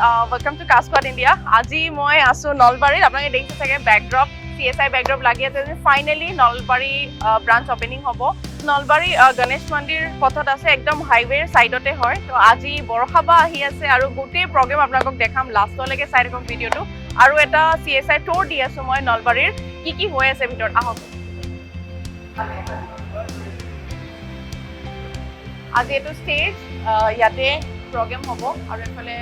welcome to Cascade India. Aji moi asu Nalbari. Apnake dekhise thake backdrop CSI backdrop lagi ase je finally Nalbari branch opening hobo. Nalbari Ganesh Mandir pothot ase ekdom highway side ote hoy. To aji Borkhaba ahi ase aru gote program apnakok dekham last leke side ekok video tu. Aru eta CSI tour di asu moi Nalbarir ki hoy ase bitor ahok. Aji etu stage yate program hobo aru efale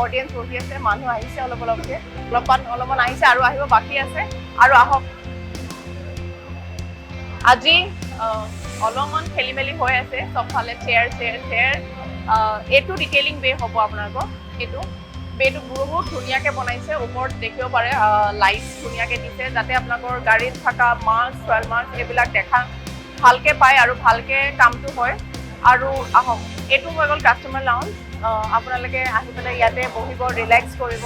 audience বহি আছে মানুহ আহিছে অলপমান আহিছে আৰু আহিব বাকি আছে আৰু আহক আজি অলপমান খেলিমেলি হৈ আছে সবফালে চেয়াৰ এটো ডিটেইলিং বে হ'ব আপোনালোকৰ এটো বেটো বহুত ধুনিয়াকে বনাইছে ওপৰত দেখিব পাৰে লাইট ধুনিয়াকে দিছে যাতে আপোনালোকৰ গাড়ীত থকা মাছ 12 মাছ এবিলাক দেখা ভালকে পায় আৰু ভালকে কামটো হয় আৰু আহক এটো হৈ গল কাস্টমাৰ লাউঞ্জ আপোনালোকে আহি পেলাই ইয়াতে বহিব ৰিলেক্স কৰিব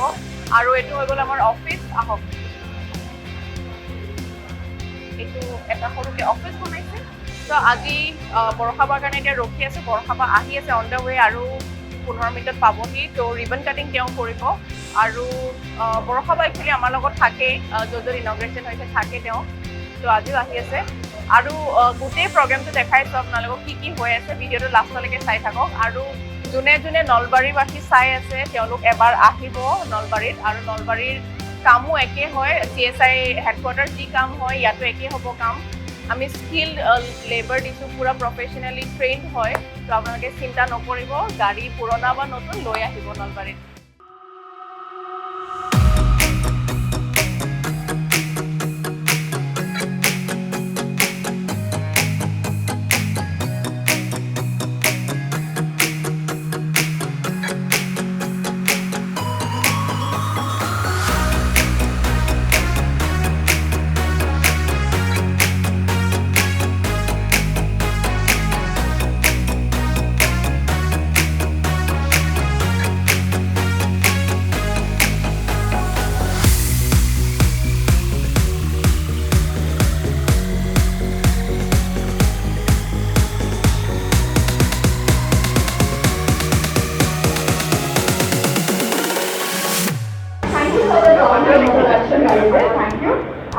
আৰু এটো হৈ গল আমাৰ অফিস আহক এটো এটা সৰুকে অফিস বনাইছে তো আজি বৰখাবা কাৰণে এতিয়া ৰখি আছে বৰখাবা আহি আছে অন দা ৱে আৰু 15 মিনিটত পাবহি তো ৰিবন কাটিং তেওঁ কৰিব আৰু বৰখাবা একচুয়ালি আমাৰ লগত থাকে য'ত ইনগ্ৰেচন হৈছে থাকে তেওঁ তো আজিও আহি আছে আৰু গোটে প্ৰগ্ৰামটো দেখাইছো আপোনালোকক কি হৈ আছে ভিডিওটো লাষ্টলৈকে চাই থাকক আৰু জুনে নলবাৰীবাসী চাই আছে তেওঁলোক এবাৰ আহিব নলবাৰীত আৰু নলবাৰীৰ কামো একে হয় CSI হেডকোয়াৰ্টাৰ যি কাম হয় ইয়াতো একে হ'ব কাম আমি স্কিল লেবাৰ দিছো পুৰা প্ৰফেশনালি ট্ৰেইনড হয় তো আপোনালোকে চিন্তা নকৰিব গাড়ী পুৰণা বা নতুন লৈ আহিব নলবাৰীত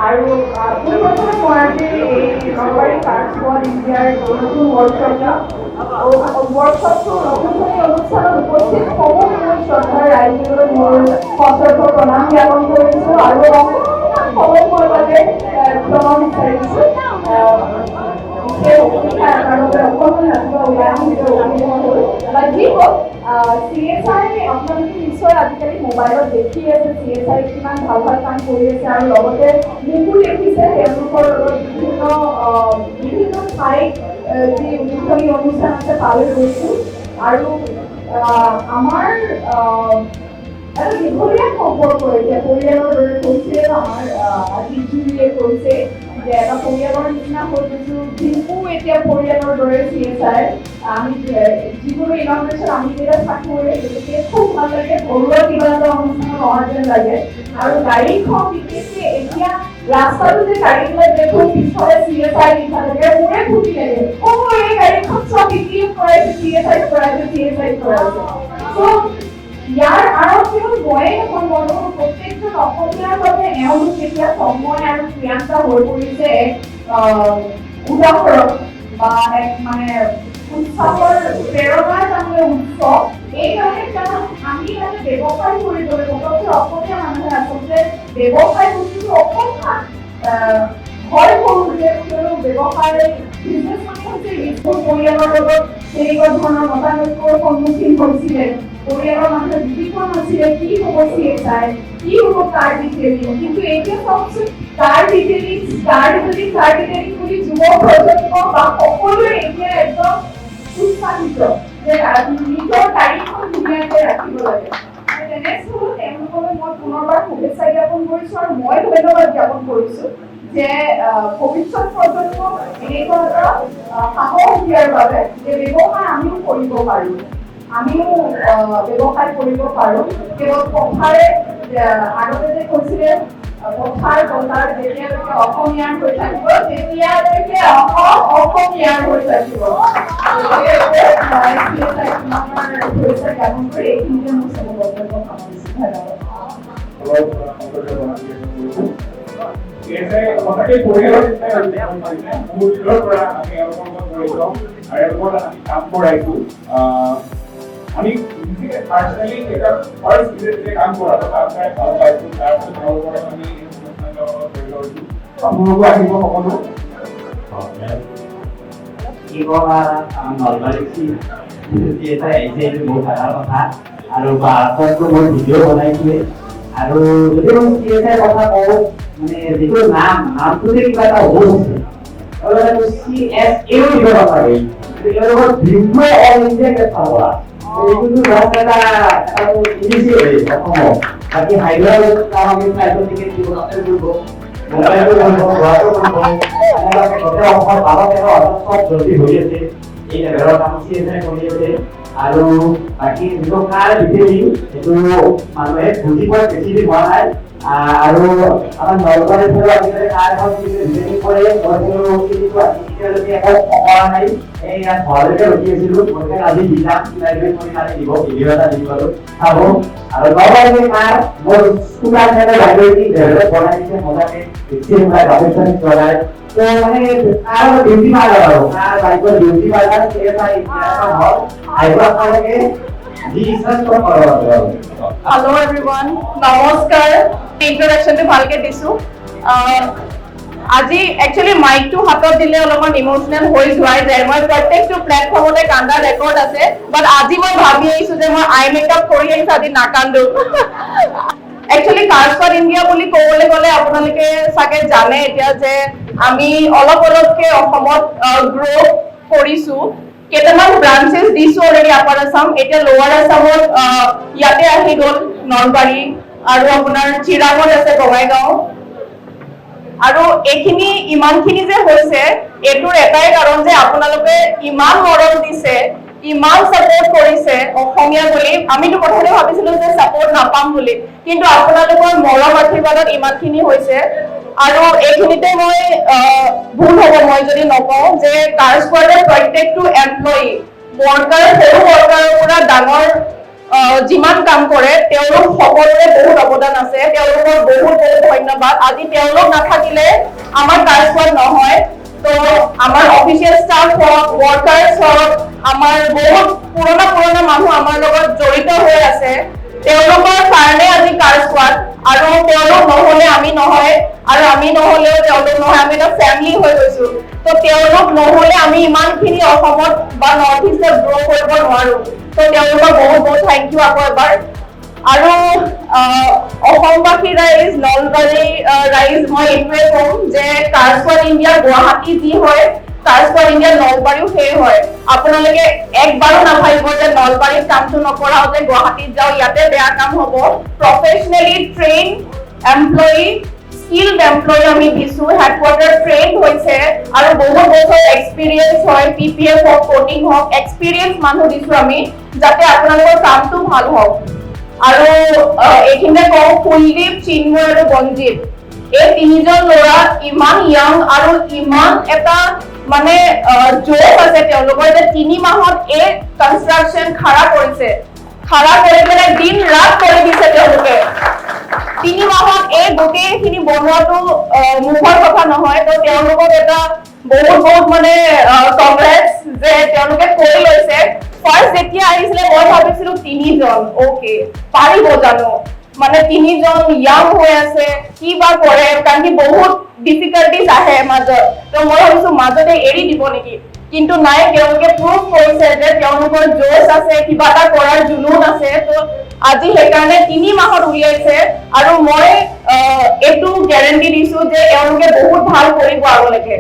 আৰু পুনৰবাৰ মই এই নলবাৰী কাস্কড ইণ্ডিয়াৰ নতুন ৱৰ্কশ্বপটো নতুনকৈ অনুষ্ঠানত উপস্থিত সকলো শ্ৰদ্ধাৰ ৰাইজলৈ মোৰ সশ্ৰদ্ধ প্ৰণাম জ্ঞাপন কৰিছোঁ আৰু অকণমান সময়ৰ বাবে ক্ষমা বিচাৰিছোঁ CSI আপোনালোকে নিশ্চয় আজিকালি মোবাইলত দেখি আছে CSI কিমান ভাল কাম কৰি আছে আৰু লগতে মোকো দেখিছে তেওঁলোকৰ বিভিন্ন ঠাইত যি উদ্বোধনী অনুষ্ঠান আছে তালৈ গৈছোঁ আৰু আমাৰ এটা দীঘলীয়া সম্পৰ্ক এতিয়া পৰিয়ালৰ দৰে কৈছে আমাৰ আজিজুৰিয়ে কৈছে যে এটা পৰিয়ালৰ নিচিনা হৈ গৈছোঁ কিন্তু এতিয়া পৰিয়ালৰ দৰে CSI আমি যিকোনো ইনগ্ৰেশ্যন আমি যেতিয়া থাকোঁ গতিকে খুব ভাল লাগে ঘৰুৱা কিবা এটা অনুষ্ঠানত অহা যেন লাগে আৰু গাড়ীখন বিশেষকৈ এতিয়া ৰাস্তাটো যে গাড়ীবিলাক দেখোঁ পিছফালে CSI লিখা থাকে মোৰে ফুটি লাগে এই গাড়ীখন চব বিক্ৰী কৰাইছে CSI কৰাইছে চ' ইয়াৰ আঁৰত কেৱল ময়ে নহয় বৰ্তমান প্ৰত্যেকজন অসমীয়াৰ বাবে এওঁলোক যেতিয়া সময় আৰু ক্ৰিয়ান্তা হৈ পৰিছে এক উদাহৰণ বা এক মানে উৎসৱৰ প্ৰেৰণাৰ তাৰমানে উৎসৱ এইকাৰণে কাৰণ আমি ইয়াতে ব্যৱসায় কৰিবলৈ সকলোতে অসমীয়া মানুহে আচলতে ব্যৱসায় বস্তুটো অকণমান ভয় কৰোঁ যে ব্যৱসায় বিজনেছ মানে হৈছে ৰিস্কৰ পৰিয়ালৰ লগত তেনেকুৱা ধৰণৰ মতানৈক্যৰ সন্মুখীন হৈছিলে পৰিয়ালৰ মানুহে বুজি পোৱা নাছিলে কি হ'ব CSI কি হ'ব তাৰ ডিটেইলিং কিন্তু এতিয়া চাওকচোন তাৰ ডিটেইলিং বুলি যুৱ প্ৰজন্ম বা সকলোৱে এতিয়া একদম উৎসাহিত যে নিজৰ গাড়ীখন ধুনীয়াকৈ ৰাখিব লাগে তেনেস্থলত তেওঁলোকলৈ মই পুনৰবাৰ শুভেচ্ছা জ্ঞাপন কৰিছোঁ আৰু মই ধন্যবাদ জ্ঞাপন কৰিছোঁ যে ভৱিষ্যত প্ৰজন্মক এনেকুৱা এটা সাহস দিয়াৰ বাবে যে ব্যৱসায় আমিও কৰিব পাৰোঁ আমিও ব্যৱসায় কৰিব পাৰোঁ কেৱল কথাৰে আগতে যে কৈছিলে কথাৰ কথাৰ যেতিয়ালৈকে অসমীয়াৰ হৈ থাকিব তেতিয়ালৈকে অসমীয়াৰ হৈ থাকিব জ্ঞাপন কৰি এইখিনিতে মোৰ চব বক্তব্য সামৰিছোঁ ধন্যবাদ আমি পার্সোনালি এটা ফার্স্ট ভিজিটে কাম করা তো তারপরে ভালো পাইছো তারপরে ভালো করে আমি আপোনালোক আহিব সকলো কি কবা নলবাৰী এটা এইটো বহুত ভাল কথা আৰু বাৰতো মই ভিডিঅ' বনাইছোৱে আৰু যদি মই CSI কথা কওঁ মানে যিটো নামটোতে কিবা এটা হ'ল আছে CSA দিব পাৰি তেওঁলোকৰ দীৰ্ঘ অল ইণ্ডিয়া কেছৰ পৰা এইটো ৰাস্তাটা আৰু ইনিচিয়েট অসমৰ বাকী হাইদৰাবাদ আমি ফ্লাইটৰ টিকেট দিব কৰিব মোবাইলটো কৰিব ঘৰটো কৰিব এনেকুৱাকে গোটেই অসমৰ 12-13 চব জলদি হৈ আছে এই লেভেলৰ কাম CSI কৰি আছে আৰু বাকী যিটো কাৰ ডিটেইলিং এইটো মানুহে বুজি পোৱা বেছি দিন হোৱা নাই আৰু আমাৰ নলবাৰীৰ পৰা আজিকালি কাৰ এখন ডিটেইলিং কৰে এতিয়ালৈকে একো কৰা নাই এই ঘৰলৈকে ৰখি আছিলোঁ গতিকে আজি দিলাম লাইব্ৰেৰী কৰি কালি দিব ভিডিঅ' এটা দিব আৰু চাব আৰু নলবাৰীৰ কাৰ মোৰ স্কুলাৰ লাইব্ৰেৰী ডেভেলপ বনাই দিছে মজাকে বেছি গ্ৰাফিক্স চলাই তো মানে কাৰ ডিউটি পালা আৰু কাৰ বাইকৰ ডিউটি পালা CSI হল আহিব আপোনালোকে Hello everyone, নমস্কাৰ ইন্ট্ৰডাকশনটো ভালকে দিছো আজি একচুয়ালি মাইকটো হাতত দিলে অলপমান ইমোশনাল হৈ যোৱাই যায় মই প্ৰত্যেকটো প্লেটফৰ্মতে কান্দা ৰেকৰ্ড আছে বাট আজি মই ভাবি আহিছো যে মই আই মেকআপ কৰি আহিছো আজি নাকান্দো একচুয়ালি কাৰ্স ফৰ ইণ্ডিয়া বুলি ক'বলৈ গ'লে আপোনালোকে চাগে জানে এতিয়া যে আমি অলপকে অসমত গ্ৰো কৰিছো কেইটামান ব্ৰাঞ্চেছ দিছো অলৰেডি আপাৰ আছাম এতিয়া লোৱাৰ আছামত ইয়াতে আহি গ'ল নলবাৰী আৰু আপোনাৰ চিৰাঙত আছে বঙাইগাঁও আৰু এইখিনি ইমানখিনি যে হৈছে এইটোৰ এটাই কাৰণ যে আপোনালোকে ইমান মৰম দিছে ইমান সাপোৰ্ট কৰিছে অসমীয়া বুলি আমিতো প্ৰথমতে ভাবিছিলো যে সাপোৰ্ট নাপাম বুলি কিন্তু আপোনালোকৰ মৰম আশীৰ্বাদত ইমানখিনি হৈছে আৰু এইখিনিতে মই ভুল হ'ব মই যদি নকওঁ যে কাৰ্স স্কোৱাডৰ প্ৰত্যেকটো এমপ্লয়ি ওয়াৰ্কাৰ সৰু ওয়াৰ্কাৰৰ পৰা ডাঙৰ যিমান কাম কৰে তেওঁলোক সকলোৰে বহুত অৱদান আছে তেওঁলোকৰ বহুত ধন্যবাদ আজি তেওঁলোক নাথাকিলে আমাৰ কাৰ্স স্কোৱাড নহয় তো আমাৰ অফিচিয়েল স্টাফ হওক ওয়াৰ্কাৰ্স হওক আমাৰ বহুত পুৰণা মানুহ আমাৰ লগত জড়িত হৈ আছে তেওঁলোকৰ কাৰণে আজি কাৰ্স স্কোৱাড আৰু তেওঁলোক নহলে আমি নহয় আৰু আমি নহলেও তেওঁলোক নহয় আমি এটা ফ্যামিলি হৈ গৈছো তো তেওঁলোক নহলে আমি ইমানখিনি অসমত বা নৰ্থ ইষ্টত গ্ৰো কৰিব নোৱাৰো তো তেওঁলোকৰ বহুত থ্যাংক ইউ আকৌ এবাৰ আৰু অসমবাসী ৰাইজ নলবাৰী ৰাইজ মই এইটোৱে কম যে কাৰ্স ফৰ ইণ্ডিয়া গুৱাহাটী যি হয় কাৰ্স ফৰ ইণ্ডিয়া নলবাৰীও সেই হয় আপোনালোকে একবাৰো নাভাবিব যে নলবাৰীত কামটো নকৰা হতে গুৱাহাটীত যাও ইয়াতে বেয়া কাম হ'ব প্ৰফেশনেলি ট্ৰেইন এমপ্লয়ি স্কিলড এমপ্লয়ি আমি দিছো হেডকোয়াৰ্টাৰ ট্ৰেন্ড হৈছে আৰু বহুত বছৰ এক্সপেৰিয়েন্স হয় পিপিএফ হওক কোটিং হওক এক্সপেৰিয়েন্স মানুহ দিছো আমি যাতে আপোনালোকৰ কামটো ভাল হওক আৰু এইখিনিতে কওঁ কুলদীপ চিন্ময় আৰু বঞ্জিত এই তিনিজন ল'ৰা ইমান ইয়াং আৰু ইমান এটা মানে জোশ আছে তেওঁলোকৰ যে 3 মাহত এই কনষ্ট্ৰাকচন খাৰা কৰিছে খাৰা কৰি পেলাই দিন ৰাত কৰি দিছে তেওঁলোকে 3 মাহত এই গোটেইখিনি বনোৱাটো মুখৰ কথা নহয় তো তেওঁলোকক এটা বহুত মানে কংগ্ৰেটস যে তেওঁলোকে কৰি লৈছে ফাৰ্স্ট যেতিয়া আহিছিলে মই ভাবিছিলো 3 জন ওকে পাৰিব জানো মানে 3 জন ইয়াং হৈ আছে কি বা কৰে কাৰণ কি বহুত ডিফিকাল্টিজ আহে মাজত তো মই ভাবিছো মাজতে এৰি দিব নেকি কিন্তু নাই তেওঁলোকে প্ৰুভ কৰিছে যে তেওঁলোকৰ জোশ আছে কিবা এটা কৰাৰ জুনুন আছে তো আজি সেইকাৰণে 3 মাহত উলিয়াইছে আৰু মই এইটো গ্যাৰান্টি দিছো যে তেওঁলোকে বহুত ভাল কৰিব আগলৈকে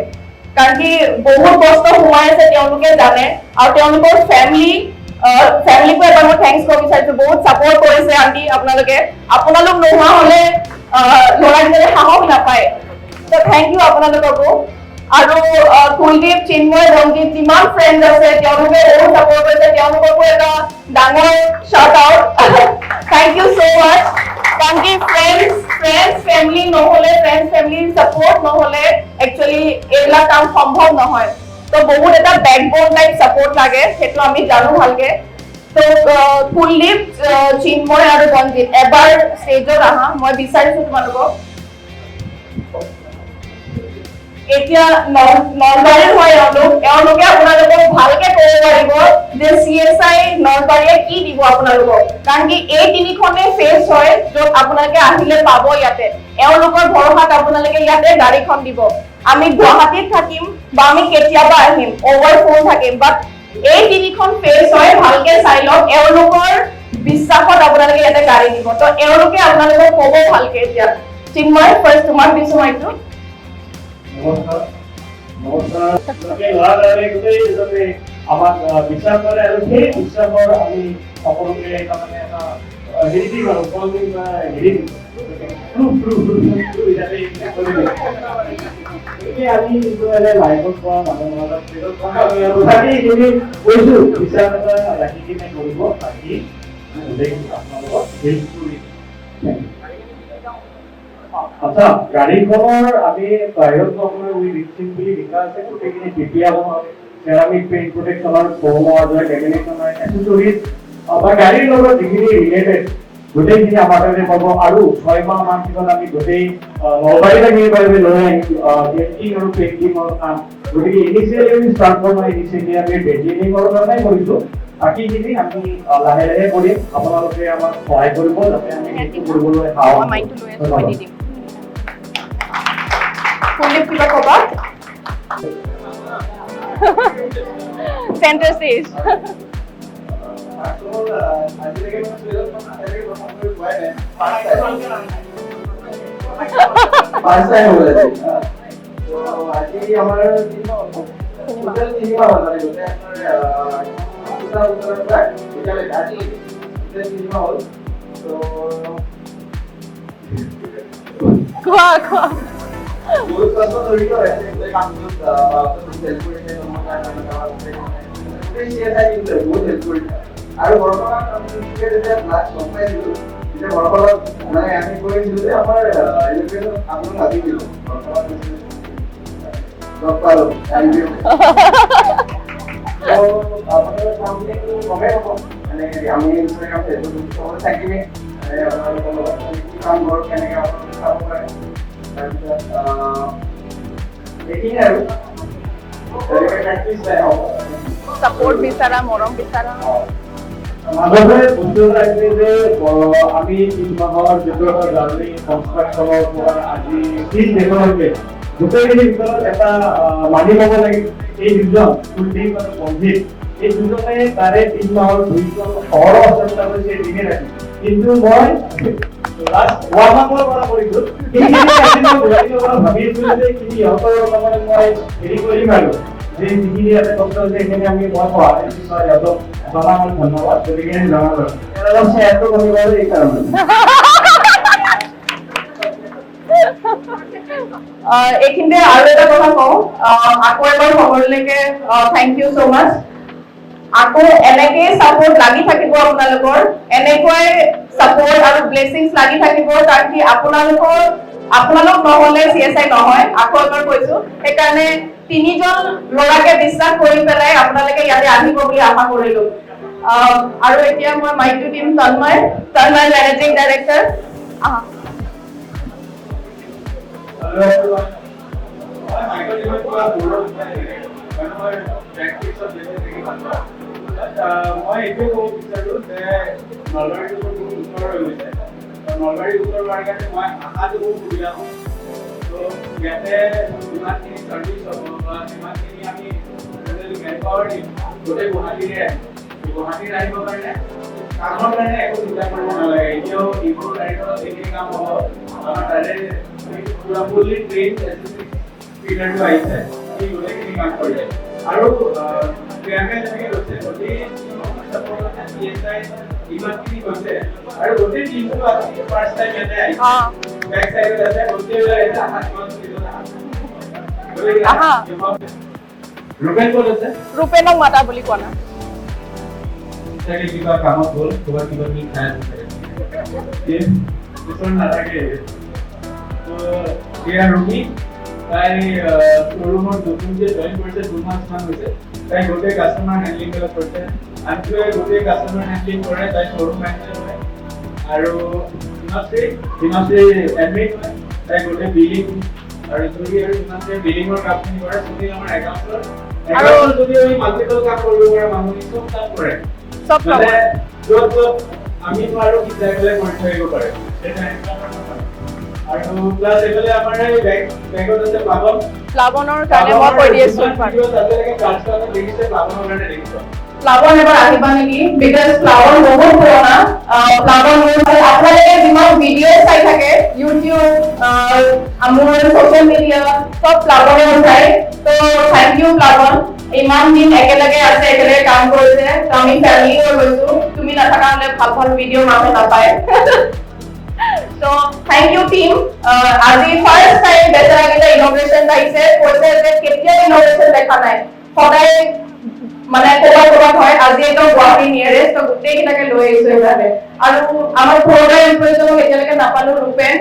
কাৰণ কি বহুত কষ্ট সোমাই আছে তেওঁলোকে জানে আৰু তেওঁলোকৰ ফ্যামিলিকো এবাৰ মই থেংকস কৰিব বিচাৰিছো বহুত সাপোৰ্ট কৰিছে আন্টি আপোনালোক নোহোৱা হলে ল'ৰাকেইজনে সাহস নাপায় তো থেংক ইউ আপোনালোককো আৰু কুলদীপ চিন্ময় ৰঞ্জিত যিমান ফ্ৰেণ্ড আছে তেওঁলোকে বহুত সাপোৰ্ট কৰিছে তেওঁলোককো এটা ডাঙৰ shout out thank you so much কাৰণ কি ফ্ৰেণ্ডছ ফেমিলি সাপোৰ্ট নহলে একচুয়ালি এইবিলাক কাম সম্ভৱ নহয় তো বহুত এটা বেকবোন টাইপ সাপোৰ্ট লাগে সেইটো আমি জানো ভালকে তো কুলদীপ চিন্ময় আৰু ৰঞ্জিত এবাৰ ষ্টেজত আহা মই বিচাৰিছো তোমালোকক এতিয়া নলবাৰীৰ হয় এওঁলোকে আপোনালোকক ভালকে ক'ব পাৰিব যে CSI নলবাৰীয়ে কি দিব আপোনালোকক কাৰণ কি এই তিনিখনে ফেজ হয় য'ত আপোনালোকে আহিলে পাব ইয়াতে এওঁলোকৰ ভৰসাত আপোনালোকে ইয়াতে গাড়ীখন দিব আমি গুৱাহাটীত থাকিম বা আমি কেতিয়াবা আহিম অভাৰ ফোন থাকিম বাট এই তিনিখন ফেজ হয় ভালকে চাই লওক এওঁলোকৰ বিশ্বাসত আপোনালোকে ইয়াতে গাড়ী দিব তো এওঁলোকে আপোনালোকক ক'ব ভালকে এতিয়া চিন্ময় ফাৰ্ষ্ট তোমাক দিছো মাইকটো নমস্কাৰ গোটেই যাতে আমাক বিশ্বাস কৰে আৰু সেই বিশ্বাসৰ আমি সকলোকে তাৰমানে এটা হেৰি দিম আৰু হেৰি আমি লাইফত পোৱা মানুহৰ কৈছো বিশ্বাস এটা ৰাখি কিনে কৰিব বাকী আপোনালোকক হেল্প কৰি আচ্ছা গাড়ীখনৰ আমি বাহিৰত আপোনাৰ উই ৰিক্সিং বুলি লিখা আছে গোটেইখিনি পিপিয়া বনোৱা চেৰামিক পেইণ্ট প্ৰটেকশ্যনৰ বনোৱা যায় লেমিনেশ্যনৰ এচেছৰিজ বা গাড়ীৰ লগত যিখিনি ৰিলেটেড গোটেইখিনি আমাৰ তাতে পাব আৰু 6 মাহ মান পিছত আমি গোটেই নলবাৰী লাগি পাৰিব লৈ আহিম পেইণ্টিং আৰু পেইণ্টিঙৰ কাম গতিকে ইনিচিয়েলি আমি ষ্টাৰ্ট কৰা ইনিচিয়েলি আমি পেইণ্টিঙৰ কাৰণে কৰিছোঁ বাকীখিনি আমি লাহে লাহে কৰিম আপোনালোকে আমাক সহায় কৰিব যাতে আমি সেইটো কৰিবলৈ পাওঁ কুলদীপ কিবা ক'বা চেণ্টাৰ ষ্টেজ কোৱা বহুত কষ্ট জড়িত আছে এই কামটোত বহুত হেল্প কৰিছে আৰু বৰ্তমান আমি যেতিয়া লাষ্ট গম পাইছিলোঁ তেতিয়া বৰ্তমানত মানে আমি কৰিছিলোঁ যে আমাৰ ইলেক্ট্ৰিকেশ্যন আপোনাক মাতিছিলোঁ বৰ্তমান লগ পালোঁ থেংক ইউ আপোনালোকৰ কামখিনি গমেই হ'ব মানে আমি ইনষ্টাগ্ৰাম ফেচবুক চবতে থাকিমেই আপোনালোকৰ লগত কি কাম ঘৰত কেনেকৈ আপোনালোকে চাব পাৰে সাপোৰ্ট বিচাৰা মৰম বিচাৰা মাজতে বস্তু এটা আছে যে আমি 3 মাহৰ ভিতৰত জাৰ্নি কনষ্ট্ৰাকশ্যনৰ পৰা আজি 3 দেশলৈকে গোটেইখিনি ভিতৰত এটা মানি ল'ব লাগিব এই দুজন কুলদীপ আৰু ৰঞ্জিত এই দুজনে তাৰে 3 মাহৰ 2জন সহৰ চেষ্টা কৰিছে দিনে ৰাতি কিন্তু মই লাষ্ট 1 মাহৰ পৰা কৰিছোঁ সেইখিনি ভাবি আছিলোঁ যে সিহঁতৰ তাৰমানে মই হেৰি কৰিম আৰু যে যিখিনি ইয়াতে কষ্ট হৈছে সেইখিনি আমি মই সহায় সিহঁতক জনাম ধন্যবাদ গতিকে জনাম আৰু অলপ শ্বেয়াৰটো কৰিব আৰু এইকাৰণে এইখিনিতে আৰু এটা কথা কওঁ আকৌ এবাৰ সকলোলৈকে থেংক ইউ ছ' মাছ আকৌ এনেকৈ ছাপোৰ্ট লাগি থাকিব আপোনালোকৰ এনেকুৱাই ছাপোৰ্ট আৰু ব্লেছিংছ লাগি থাকিব কাৰণ কি আপোনালোক নহ'লে CSI নহয় আকৌ এবাৰ কৈছোঁ সেইকাৰণে 3জন ল'ৰাকে বিশ্বাস কৰি পেলাই আপোনালোকে ইয়াতে আহিব বুলি আশা কৰিলোঁ আৰু এতিয়া মই মাইকটো দিম তন্ময় মেনেজিং ডাইৰেক্টৰ মই এইটোৱে ক'ব বিচাৰোঁ যে নলবাৰীটো বহুত উত্তৰ হৈ গৈছে নলবাৰী উত্তৰ হোৱাৰ কাৰণে মই আশাটো বহুত সুবিধা পাওঁ তো ইয়াতে যিমানখিনি ছাৰ্ভিচ হ'ব বা যিমানখিনি আমি মেন পাৱাৰ দিম গোটেই গুৱাহাটীৰে গুৱাহাটীত আহিবৰ কাৰণে কামৰ কাৰণে একো চিন্তা কৰিব নালাগে এতিয়াও এইবোৰ লাইনত এইখিনি কাম হ'ব আমাৰ তাৰে পুৰা ফুল্লি ট্ৰেইন ফিল্ডটো আহিছে এই গোটেইখিনি কাম কৰিছে আৰু প্ৰিয়াংকাই যেনেকৈ কৈছে গোটেই CSI ইমানখিনি কৈছে আৰু গোটেই টিমটো আজি ফাৰ্ষ্ট টাইম ইয়াতে আহিছে বেক চাইডত আছে গোটেইবিলাক এটা আশা কিমান ৰূপেন ক'ত আছে ৰূপেনক মাতা বুলি কোৱা না চাগে কিবা কামত গ'ল কিবা কি খাই আছে পিছন নাথাকে তো এয়া ৰুবি তাই শ্বৰুমত নতুনকৈ জইন কৰিছে 2 মাহমান হৈছে তাই গোটেই কাষ্টমাৰ হেণ্ডলিং কৰিছে আনটোৱে গোটেই কাষ্টমাৰ হেণ্ডলিং কৰে তাই শ্বৰুম মেনেজাৰ হয় আৰু হিমাশ্ৰী এডমিন হয় তাই গোটেই বিলিং আৰু যদি আৰু হিমাশ্ৰী বিলিঙৰ কামখিনি কৰে যদি আমাৰ একাউণ্টৰ আৰু যদি আমি মাল্টিপল কাম কৰিব পাৰে মানুহে চব কাম কৰে সব কাম মানে য'ত আমি নোৱাৰো কি জায়গালৈ কৰি থৈ আহিব পাৰে এটা আৰু প্লাছ এইফালে আমাৰ এই বেগত আছে প্লাৱনৰ কাৰণে মই কৈ দি আছো প্লাৱন এবাৰ আহিবা নেকি বিকজ প্লাৱন বহুত পুৰণা প্লাৱন আপোনালোকে যিমান ভিডিঅ' চাই থাকে ইউটিউব মোৰ ছ'চিয়েল মিডিয়া চব প্লাৱনে চায় তো থেংক ইউ প্লাৱন ইমান দিন একেলগে আছে একেলগে কাম কৰিছে তো আমি ফেমিলি হৈ গৈছো তুমি নাথাকা হ'লে ভাল ভাল ভিডিঅ' মানুহে নাপায় So thank you team. আজি first time বেচাৰাগিটা inauguration আহিছে কৈছে যে কেতিয়া inauguration দেখা নাই সদায় মানে কোৱা হয় আজি এটা গুৱাহাটী নিয়াৰেষ্ট তো গোটেইকেইটাকে লৈ আহিছো এবাৰে আৰু আমাৰ পুৰণা এমপ্লয়ীজনক এতিয়ালৈকে নাপালো ৰূপেন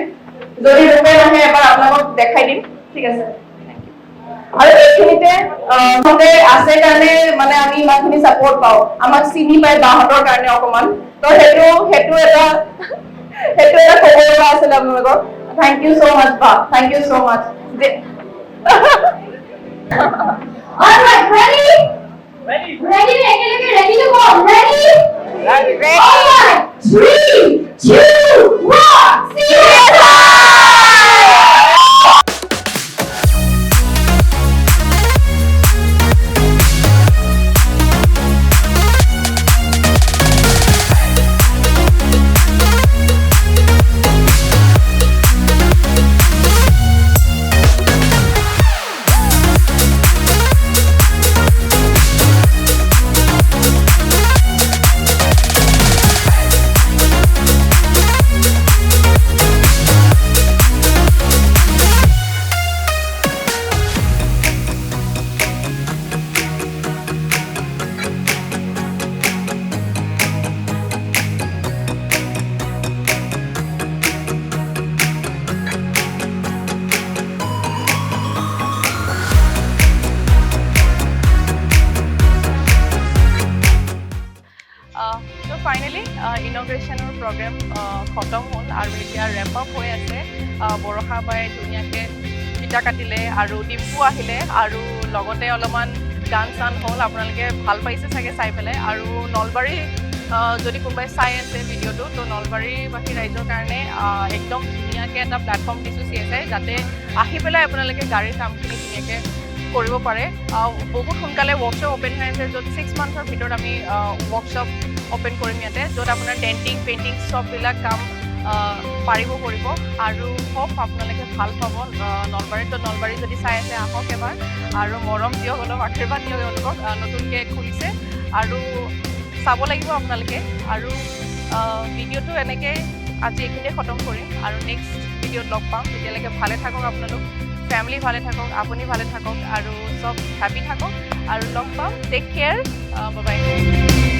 যদি ৰূপেন আহে এবাৰ আপোনালোকক দেখাই দিম ঠিক আছে আৰু এইখিনিতে মতে আছে কাৰণে মানে আমি ইমানখিনি ছাপোৰ্ট পাওঁ আমাক চিনি পায় বাহঁতৰ কাৰণে অকমান তো সেইটো এটা খবৰ লগা আছিল আপোনালোকক থ্যাংক ইউ সো মাচ বা থ্যাংক ইউ সো মাচ অলরাইট ready একেলগে ready to go ready alright 3 2 1 CSI finally ইনগ্ৰেশ্যনৰ programme খতম হ'ল আৰু এতিয়া ৰেপ আপ হৈ আছে বৰষা বাই ধুনীয়াকৈ ইটা কাটিলে আৰু ডিম্পু আহিলে আৰু লগতে অলপমান গান চান হ'ল আপোনালোকে ভাল পাইছে চাগে চাই পেলাই আৰু নলবাৰী যদি কোনোবাই চাই আছে ভিডিঅ'টো তো নলবাৰীবাসী ৰাইজৰ কাৰণে একদম ধুনীয়াকৈ এটা প্লেটফৰ্ম দিছোঁ CSI যাতে আহি পেলাই আপোনালোকে গাড়ীৰ কামখিনি ধুনীয়াকৈ কৰিব পাৰে বহুত সোনকালে ৱৰ্কশ্বপ অ'পেন হৈ আছে য'ত 6 মান্থৰ ভিতৰত আমি ৱৰ্কশ্বপ অ'পেন কৰিম ইয়াতে য'ত আপোনাৰ ডেণ্টিং পেইণ্টিং চববিলাক কাম পাৰিব কৰিব আৰু হোপ আপোনালোকে ভাল পাব নলবাৰীত তো নলবাৰী যদি চাই আছে আহক এবাৰ আৰু মৰম দিয়ক অলপ আশীৰ্বাদ দিয়ক তেওঁলোকক নতুনকৈ খুলিছে আৰু চাব লাগিব আপোনালোকে আৰু ভিডিঅ'টো এনেকৈ আজি এইখিনিতে খতম কৰিম আৰু নেক্সট ভিডিঅ'ত লগ পাম তেতিয়ালৈকে ভালে থাকক আপোনালোক ফ্যামিলি ভালে থাকক আপুনি ভালে থাকক আৰু সব হ্যাপি থাকক আৰু লগ পাম টেক কেয়াৰ বাই বাই